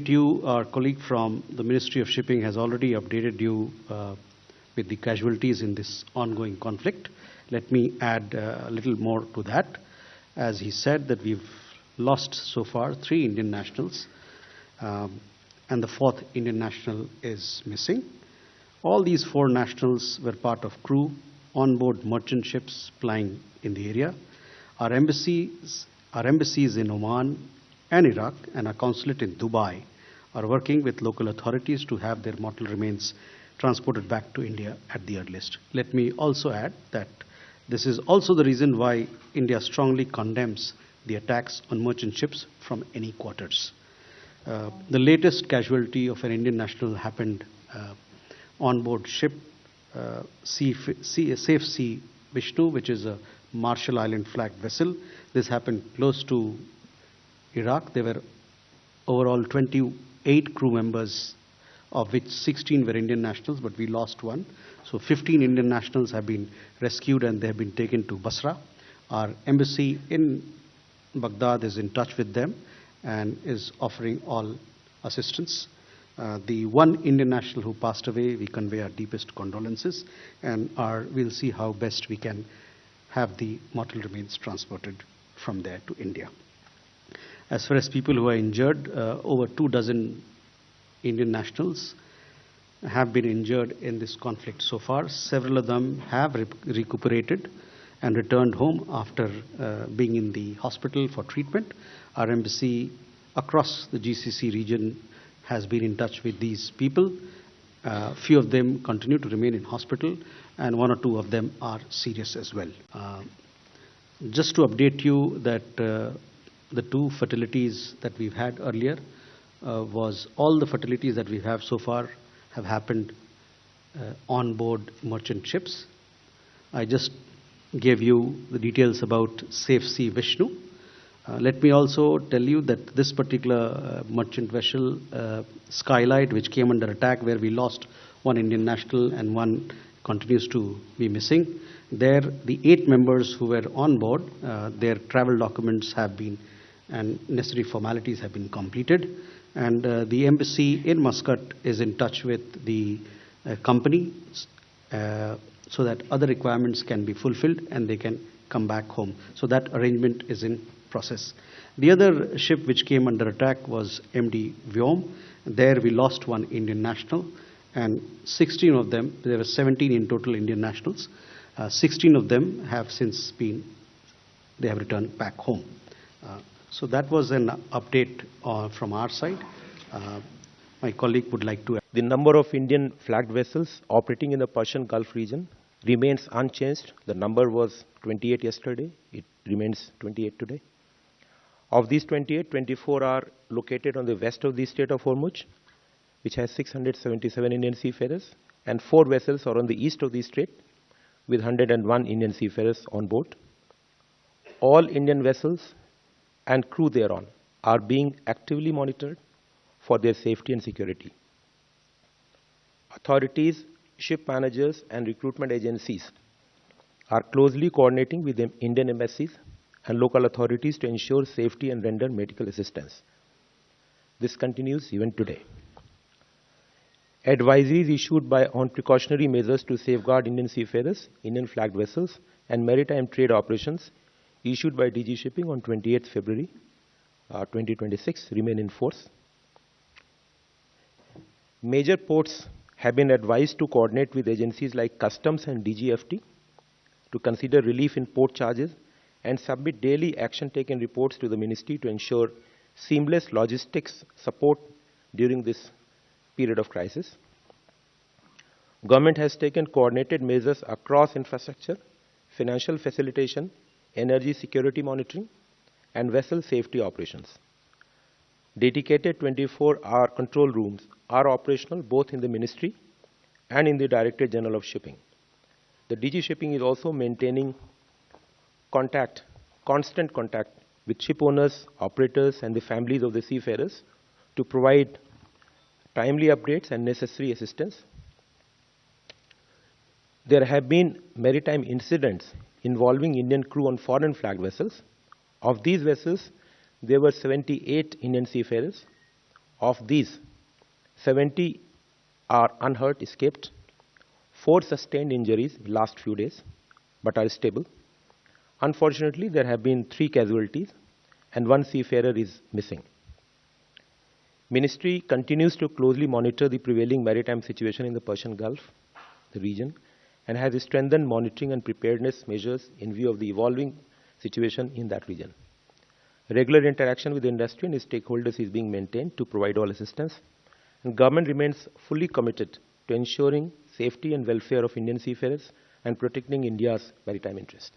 update you, our colleague from the Ministry of Shipping has already updated you with the casualties in this ongoing conflict. Let me add a little more to that. As he said, that we've lost so far 3 Indian nationals, and the 4th Indian national is missing. All these 4 nationals were part of crew on board merchant ships plying in the area. Our embassies in Oman and Iraq and our consulate in Dubai are working with local authorities to have their mortal remains transported back to India at the earliest. Let me also add that this is also the reason why India strongly condemns the attacks on merchant ships from any quarters. The latest casualty of an Indian national happened on board ship Safe Sea Vishnu, which is a Marshall Island flag vessel. This happened close to Iraq. There were overall 28 crew members, of which 16 were Indian nationals, but we lost 1. So 15 Indian nationals have been rescued and they have been taken to Basra. Our embassy in Baghdad is in touch with them and is offering all assistance. The 1 Indian national who passed away, we convey our deepest condolences, and we'll see how best we can have the mortal remains transported from there to India. As far as people who are injured, over 24 Indian nationals have been injured in this conflict so far. Several of them have recuperated and returned home after being in the hospital for treatment. Our embassy across the GCC region has been in touch with these people. Few of them continue to remain in hospital, and 1 or 2 of them are serious as well. Just to update you that the 2 fatalities that we've had earlier was all the fatalities that we have so far have happened on board merchant ships. I just gave you the details about Safe Sea Vishnu. Let me also tell you that this particular merchant vessel, Skylight, which came under attack, where we lost 1 Indian national and 1 continues to be missing. There, the 8 members who were on board, their travel documents have been and necessary formalities have been completed. And the embassy in Muscat is in touch with the company so that other requirements can be fulfilled and they can come back home. So that arrangement is in process. The other ship which came under attack was MD Vyom. There we lost 1 Indian national, and 16 of them, there were 17 in total Indian nationals, 16 of them have since they have returned back home. So that was an update from our side. My colleague would like to add. The number of Indian flagged vessels operating in the Persian Gulf region remains unchanged. The number was 28 yesterday. It remains 28 today. Of these 28, 24 are located on the west of the Strait of Hormuz, which has 677 Indian seafarers, and 4 vessels are on the east of the strait with 101 Indian seafarers on board. All Indian vessels and crew thereon are being actively monitored for their safety and security. Authorities, ship managers, and recruitment agencies are closely coordinating with the Indian embassies and local authorities to ensure safety and render medical assistance. This continues even today. Advisories issued on precautionary measures to safeguard Indian seafarers, Indian flagged vessels, and maritime trade operations issued by DG Shipping on 28th February 2026 remain in force. Major ports have been advised to coordinate with agencies like Customs and DGFT to consider relief in port charges and submit daily action taken reports to the ministry to ensure seamless logistics support during this period of crisis. Government has taken coordinated measures across infrastructure, financial facilitation, energy security monitoring, and vessel safety operations. Dedicated 24-hour control rooms are operational both in the ministry and in the Directorate General of Shipping. The DG Shipping is also maintaining constant contact with ship owners, operators, and the families of the seafarers to provide timely updates and necessary assistance. There have been maritime incidents involving Indian crew on foreign flag vessels. Of these vessels, there were 78 Indian seafarers, Of these, 70 are unhurt, escaped. 4 sustained injuries last few days, but are stable. Unfortunately, there have been 3 casualties, and 1 seafarer is missing. Ministry continues to closely monitor the prevailing maritime situation in the Persian Gulf, the region, and has strengthened monitoring and preparedness measures in view of the evolving situation in that region. Regular interaction with industry and stakeholders is being maintained to provide all assistance, and government remains fully committed to ensuring safety and welfare of Indian seafarers and protecting India's maritime interests.